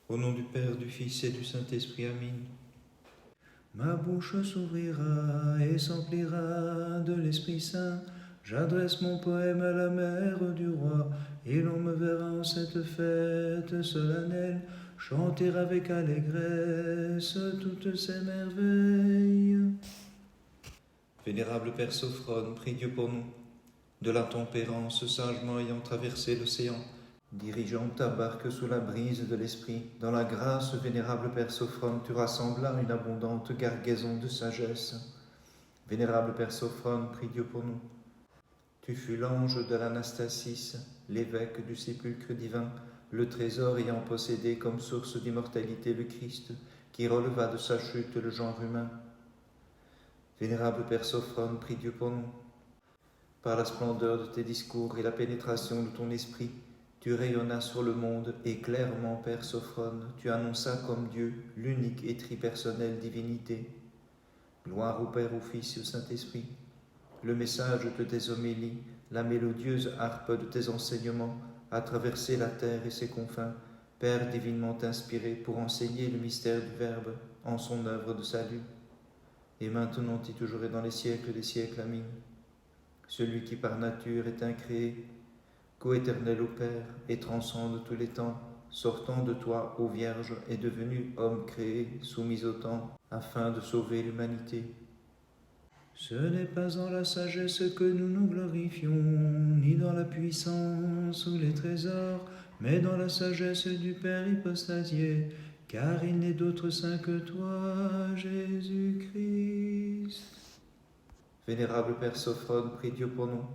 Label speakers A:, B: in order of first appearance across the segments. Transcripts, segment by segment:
A: Au nom du Père, du Fils et du Saint-Esprit. Amen. Ma bouche s'ouvrira et s'emplira de l'Esprit Saint. J'adresse mon poème à la mère du roi, et l'on me verra en cette fête solennelle chanter avec allégresse toutes ces merveilles. Vénérable Père Sophrone, prie Dieu pour nous. De la tempérance, sagement ayant traversé l'océan, dirigeant ta barque sous la brise de l'esprit, dans la grâce, vénérable Père Sophrone, tu rassemblas une abondante cargaison de sagesse. Vénérable Père Sophrone, prie Dieu pour nous. Tu fus l'ange de l'Anastasis, l'évêque du sépulcre divin, le trésor ayant possédé comme source d'immortalité le Christ, qui releva de sa chute le genre humain. Vénérable Père Sophrone, prie Dieu pour nous. Par la splendeur de tes discours et la pénétration de ton esprit, tu rayonnas sur le monde et clairement, Père Sophrone, tu annonças comme Dieu l'unique et tripersonnelle divinité. Gloire au Père, au Fils et au Saint-Esprit. Le message de tes homélies, la mélodieuse harpe de tes enseignements a traversé la terre et ses confins, Père divinement inspiré pour enseigner le mystère du Verbe en son œuvre de salut. Et maintenant et toujours et dans les siècles des siècles. Amen. Celui qui par nature est incréé, coéternel au Père et transcende tous les temps, sortant de toi, ô Vierge, est devenu homme créé, soumis au temps, afin de sauver l'humanité. Ce n'est pas en la sagesse que nous nous glorifions, ni dans la puissance ou les trésors, mais dans la sagesse du Père hypostasié, car il n'est d'autre saint que toi, Jésus-Christ. Vénérable Père Sophrone, prie Dieu pour nous.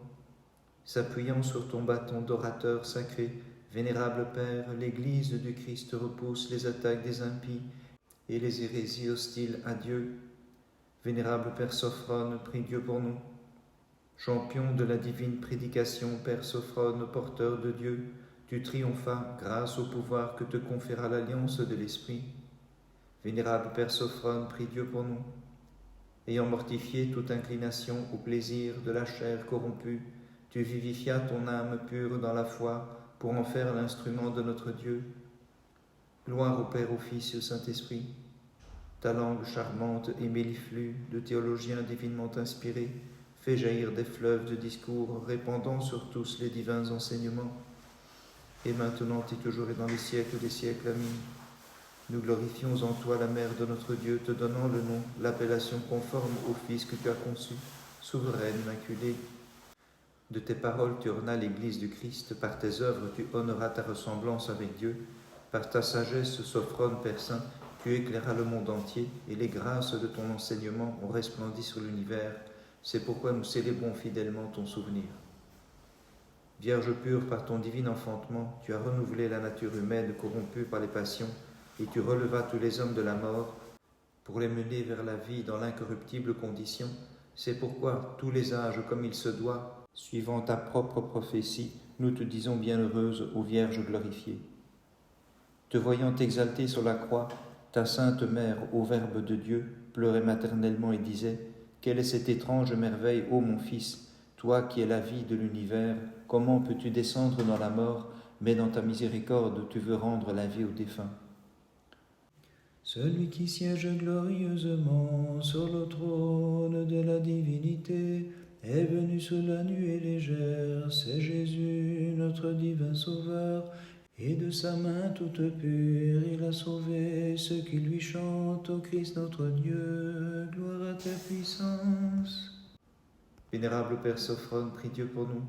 A: S'appuyant sur ton bâton d'orateur sacré, vénérable Père, l'Église du Christ repousse les attaques des impies et les hérésies hostiles à Dieu. Vénérable Père Sophrone, prie Dieu pour nous. Champion de la divine prédication, Père Sophrone, porteur de Dieu, tu triomphas grâce au pouvoir que te conféra l'alliance de l'Esprit. Vénérable Père Sophrone, prie Dieu pour nous. Ayant mortifié toute inclination au plaisir de la chair corrompue, tu vivifias ton âme pure dans la foi pour en faire l'instrument de notre Dieu. Gloire au Père, au Fils et au Saint-Esprit. Ta langue charmante et melliflue de théologiens divinement inspirés fait jaillir des fleuves de discours répandant sur tous les divins enseignements. Et maintenant et toujours et dans les siècles des siècles. Amen. Nous glorifions en toi la Mère de notre Dieu, te donnant le nom, l'appellation conforme au Fils que tu as conçu, souveraine, immaculée. De tes paroles tu ornas l'Église du Christ, par tes œuvres tu honoras ta ressemblance avec Dieu, par ta sagesse, Sophrone, Père Saint, tu éclairas le monde entier, et les grâces de ton enseignement ont resplendi sur l'univers. C'est pourquoi nous célébrons fidèlement ton souvenir. Vierge pure, par ton divin enfantement, tu as renouvelé la nature humaine corrompue par les passions, et tu relevas tous les hommes de la mort pour les mener vers la vie dans l'incorruptible condition. C'est pourquoi, tous les âges comme il se doit, suivant ta propre prophétie, nous te disons bienheureuse, ô Vierge glorifiée. Te voyant exaltée sur la croix, ta sainte mère, ô Verbe de Dieu, pleurait maternellement et disait « Quelle est cette étrange merveille, ô mon Fils, toi qui es la vie de l'univers, comment peux-tu descendre dans la mort, mais dans ta miséricorde tu veux rendre la vie aux défunts ?» Celui qui siège glorieusement sur le trône de la divinité est venu sous la nuée légère, c'est Jésus, notre divin Sauveur, et de sa main toute pure il a sauvé ceux qui lui chantent, ô Christ notre Dieu, gloire à ta puissance. Vénérable Père Sophrone, prie Dieu pour nous.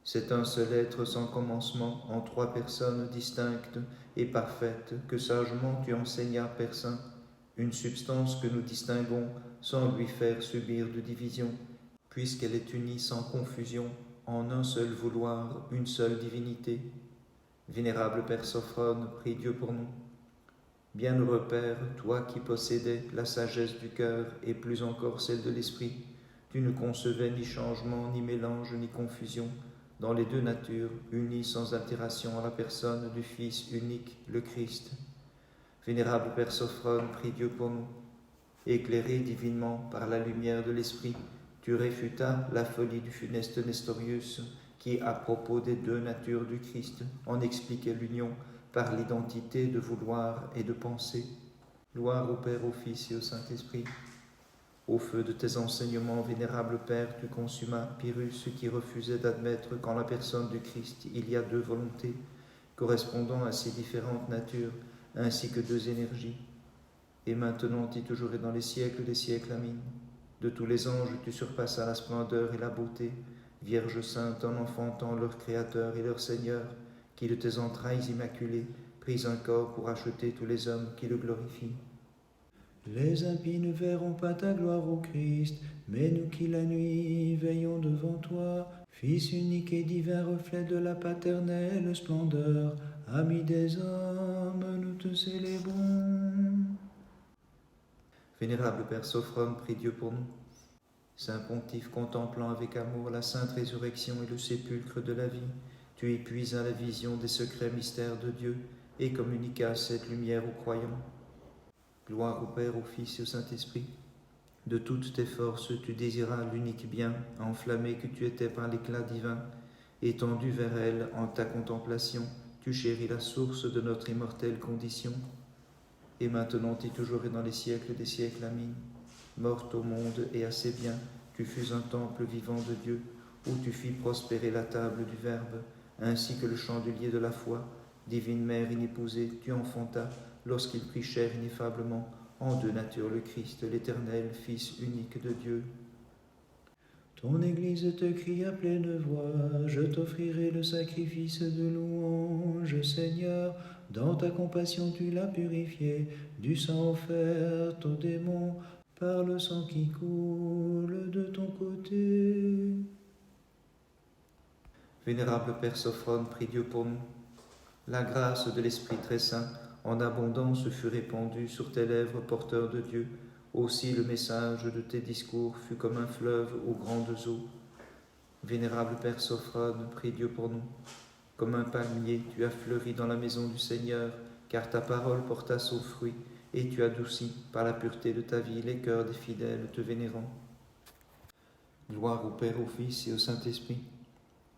A: C'est un seul être sans commencement, en trois personnes distinctes et parfaites, que sagement tu enseignas, Père Saint, une substance que nous distinguons sans lui faire subir de division, puisqu'elle est unie sans confusion, en un seul vouloir, une seule divinité. Vénérable Père Sophrone, prie Dieu pour nous. Bienheureux Père, toi qui possédais la sagesse du cœur et plus encore celle de l'esprit, tu ne concevais ni changement, ni mélange, ni confusion, dans les deux natures, unies sans altération à la personne du Fils unique, le Christ. Vénérable Père Sophrone, prie Dieu pour nous. Éclairé divinement par la lumière de l'Esprit, tu réfutas la folie du funeste Nestorius, qui, à propos des deux natures du Christ, en expliquait l'union par l'identité de vouloir et de penser. Gloire au Père, au Fils et au Saint-Esprit. Au feu de tes enseignements, vénérable Père, tu consumas Pyrrhus qui refusait d'admettre qu'en la personne du Christ il y a deux volontés, correspondant à si différentes natures, ainsi que deux énergies. Et maintenant et toujours et dans les siècles des siècles, Amen. De tous les anges tu surpassas la splendeur et la beauté, Vierge sainte en enfantant leur Créateur et leur Seigneur, qui de tes entrailles immaculées pris un corps pour acheter tous les hommes qui le glorifient. Les impies ne verront pas ta gloire au Christ, mais nous qui la nuit veillons devant toi, Fils unique et divin reflet de la paternelle splendeur, ami des hommes, nous te célébrons. Vénérable Père Sophrone, prie Dieu pour nous. Saint Pontife, contemplant avec amour la sainte résurrection et le sépulcre de la vie, tu épuisas la vision des secrets mystères de Dieu et communiquas cette lumière aux croyants. Gloire au Père, au Fils et au Saint-Esprit. De toutes tes forces, tu désiras l'unique bien, enflammé que tu étais par l'éclat divin. Étendu vers elle en ta contemplation, tu chéris la source de notre immortelle condition. Et maintenant et toujours et dans les siècles des siècles, Amen. Morte au monde et à ses biens, tu fus un temple vivant de Dieu, où tu fis prospérer la table du Verbe, ainsi que le chandelier de la foi. Divine Mère inépousée, tu enfantas, lorsqu'il prit chair ineffablement, en deux natures le Christ, l'Éternel, Fils unique de Dieu. Ton Église te crie à pleine voix, je t'offrirai le sacrifice de louange, Seigneur. Dans ta compassion tu l'as purifié, du sang offert aux démons, par le sang qui coule de ton côté. Vénérable Père Sophrone, prie Dieu pour nous. La grâce de l'Esprit très saint en abondance fut répandue sur tes lèvres porteurs de Dieu. Aussi le message de tes discours fut comme un fleuve aux grandes eaux. Vénérable Père Sophrone, prie Dieu pour nous. Comme un palmier, tu as fleuri dans la maison du Seigneur, car ta parole porta son fruit, et tu adoucis par la pureté de ta vie les cœurs des fidèles te vénérant. Gloire au Père, au Fils et au Saint-Esprit.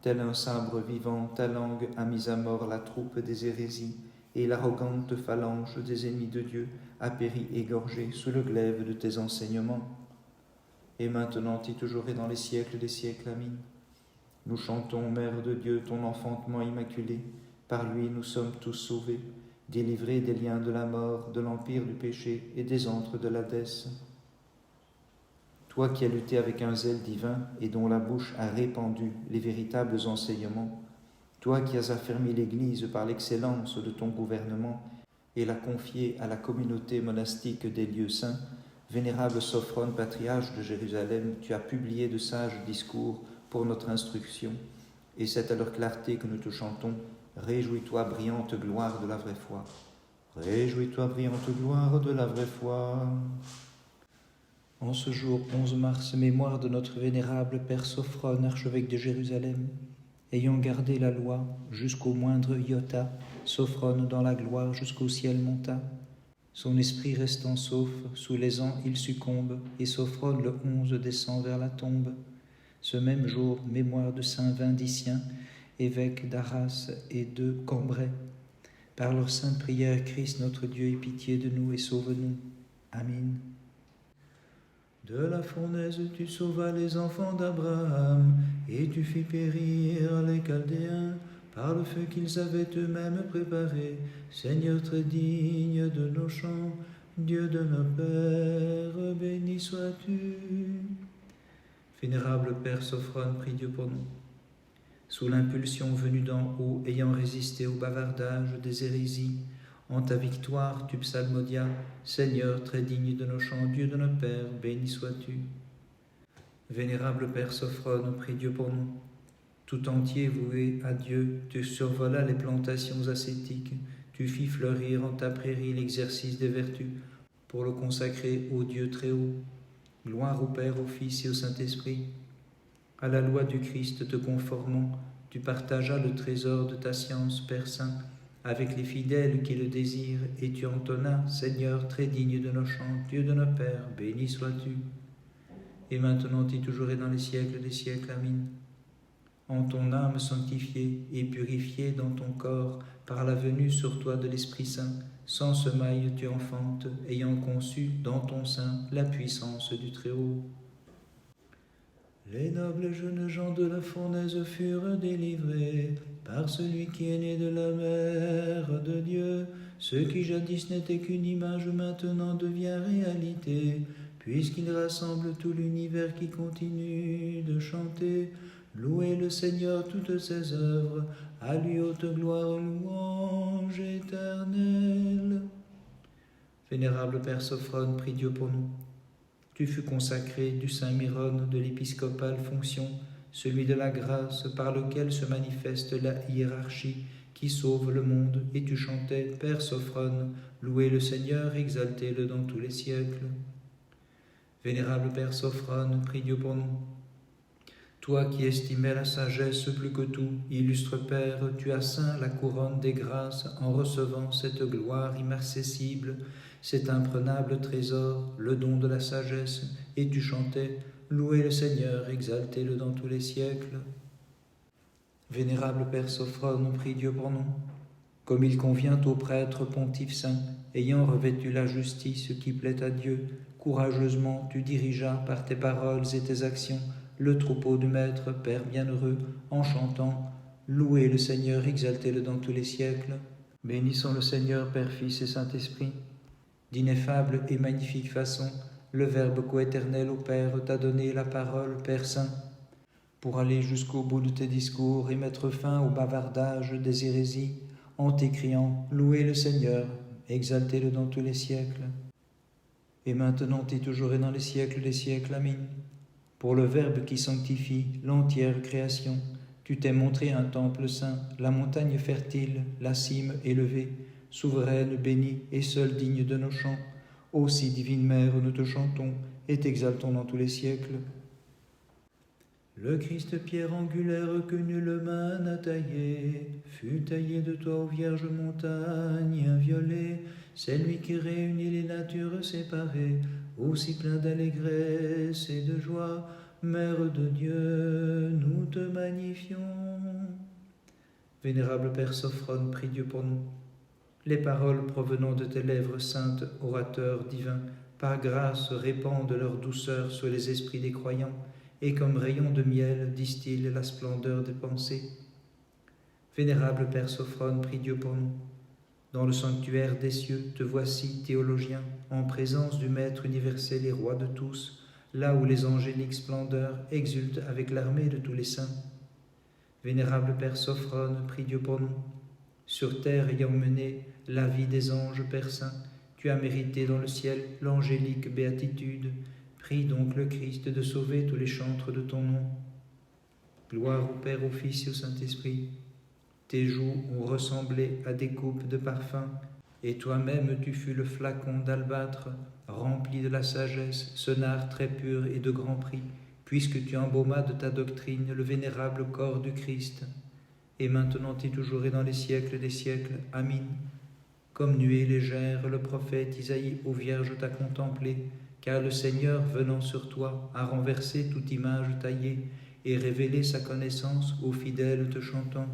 A: Tel un sabre vivant, ta langue a mis à mort la troupe des hérésies, et l'arrogante phalange des ennemis de Dieu a péri égorgée sous le glaive de tes enseignements. Et maintenant et toujours et dans les siècles des siècles, Amen. Nous chantons, Mère de Dieu, ton enfantement immaculé. Par lui nous sommes tous sauvés, délivrés des liens de la mort, de l'empire du péché et des antres de l'Hadès. Toi qui as lutté avec un zèle divin et dont la bouche a répandu les véritables enseignements, toi qui as affermi l'Église par l'excellence de ton gouvernement et l'a confiée à la communauté monastique des lieux saints, vénérable Sophrone, patriarche de Jérusalem, tu as publié de sages discours pour notre instruction, et c'est à leur clarté que nous te chantons. Réjouis-toi, brillante gloire de la vraie foi. Réjouis-toi, brillante gloire de la vraie foi. En ce jour 11 mars, mémoire de notre vénérable Père Sophrone, archevêque de Jérusalem, ayant gardé la loi jusqu'au moindre iota, Sophrone dans la gloire jusqu'au ciel monta. Son esprit restant sauf, sous les ans il succombe, et Sophrone le 11 descend vers la tombe. Ce même jour, mémoire de saint Vindicien, évêque d'Arras et de Cambrai. Par leur sainte prière, Christ notre Dieu ait pitié de nous et sauve-nous. Amen. De la fournaise tu sauvas les enfants d'Abraham, et tu fis périr les Chaldéens par le feu qu'ils avaient eux-mêmes préparé. Seigneur très digne de nos chants, Dieu de nos pères, béni sois-tu. Vénérable Père Sophrone, prie Dieu pour nous. Sous l'impulsion venue d'en haut, ayant résisté au bavardage des hérésies, en ta victoire tu psalmodias, Seigneur très digne de nos chants, Dieu de nos pères, béni sois-tu. Vénérable Père Sophrone, prie Dieu pour nous. Tout entier voué à Dieu, tu survolas les plantations ascétiques, tu fis fleurir en ta prairie l'exercice des vertus, pour le consacrer au Dieu très haut. Gloire au Père, au Fils et au Saint-Esprit. À la loi du Christ te conformant, tu partageas le trésor de ta science, Père Saint, avec les fidèles qui le désirent, et tu entonnas, Seigneur très digne de nos chants, Dieu de nos pères, béni sois-tu. Et maintenant et toujours et dans les siècles des siècles, Amen. en ton âme sanctifiée et purifiée dans ton corps par la venue sur toi de l'Esprit Saint, sans semaille tu enfantes, ayant conçu dans ton sein la puissance du Très-Haut. Les nobles jeunes gens de la fournaise furent délivrés par celui qui est né de la mère de Dieu. Ce qui jadis n'était qu'une image maintenant devient réalité, puisqu'il rassemble tout l'univers qui continue de chanter. Louez le Seigneur toutes ses œuvres, à lui haute gloire, louange éternelle. Vénérable Père Sophrone, prie Dieu pour nous. Tu fus consacré du Saint Myrone de l'épiscopale fonction, celui de la grâce par lequel se manifeste la hiérarchie qui sauve le monde, et tu chantais, Père Sophrone, louez le Seigneur, exaltez-le dans tous les siècles. Vénérable Père Sophrone, prie Dieu pour nous. Toi qui estimais la sagesse plus que tout, illustre Père, tu as ceint la couronne des grâces en recevant cette gloire immarcessible, cet imprenable trésor, le don de la sagesse, et tu chantais, louez le Seigneur, exaltez-le dans tous les siècles. Vénérable Père Sophrone, prie Dieu pour nous. Comme il convient aux prêtres pontifes saints, ayant revêtu la justice qui plaît à Dieu, courageusement tu dirigeas par tes paroles et tes actions le troupeau du Maître, Père bienheureux, en chantant « Louez le Seigneur, exaltez-le dans tous les siècles ». Bénissons le Seigneur, Père, Fils et Saint-Esprit. D'ineffable et magnifique façon, le Verbe coéternel au Père t'a donné la parole, Père Saint, pour aller jusqu'au bout de tes discours et mettre fin au bavardage des hérésies, en t'écriant « Louez le Seigneur, exaltez-le dans tous les siècles ». Et maintenant et toujours et dans les siècles des siècles. Amen. Pour le Verbe qui sanctifie l'entière création, tu t'es montré un temple saint, la montagne fertile, la cime élevée, souveraine, bénie et seule digne de nos chants. Aussi, divine Mère, nous te chantons et t'exaltons dans tous les siècles. Le Christ pierre angulaire que nulle main n'a taillé, fut taillé de toi, ô Vierge montagne inviolée. C'est lui qui réunit les natures séparées, aussi plein d'allégresse et de joie. Mère de Dieu, nous te magnifions. Vénérable Père Sophrone, prie Dieu pour nous. Les paroles provenant de tes lèvres saintes, orateur divin, par grâce répandent leur douceur sur les esprits des croyants, et comme rayon de miel distillent la splendeur des pensées. Vénérable Père Sophrone, prie Dieu pour nous. Dans le sanctuaire des cieux, te voici, théologien, en présence du Maître universel et roi de tous, là où les angéliques splendeurs exultent avec l'armée de tous les saints. Vénérable Père Sophrone, prie Dieu pour nous. Sur terre ayant mené la vie des anges, Père Saint, tu as mérité dans le ciel l'angélique béatitude. Prie donc le Christ de sauver tous les chantres de ton nom. Gloire au Père, au Fils et au Saint-Esprit. Tes joues ont ressemblé à des coupes de parfum, et toi-même tu fus le flacon d'albâtre, rempli de la sagesse, ce nard très pur et de grand prix, puisque tu embaumas de ta doctrine le vénérable corps du Christ. Et maintenant et toujours et dans les siècles des siècles. Amen. Comme nuée légère, le prophète Isaïe aux vierges t'a contemplé, car le Seigneur, venant sur toi, a renversé toute image taillée et révélé sa connaissance aux fidèles te chantant.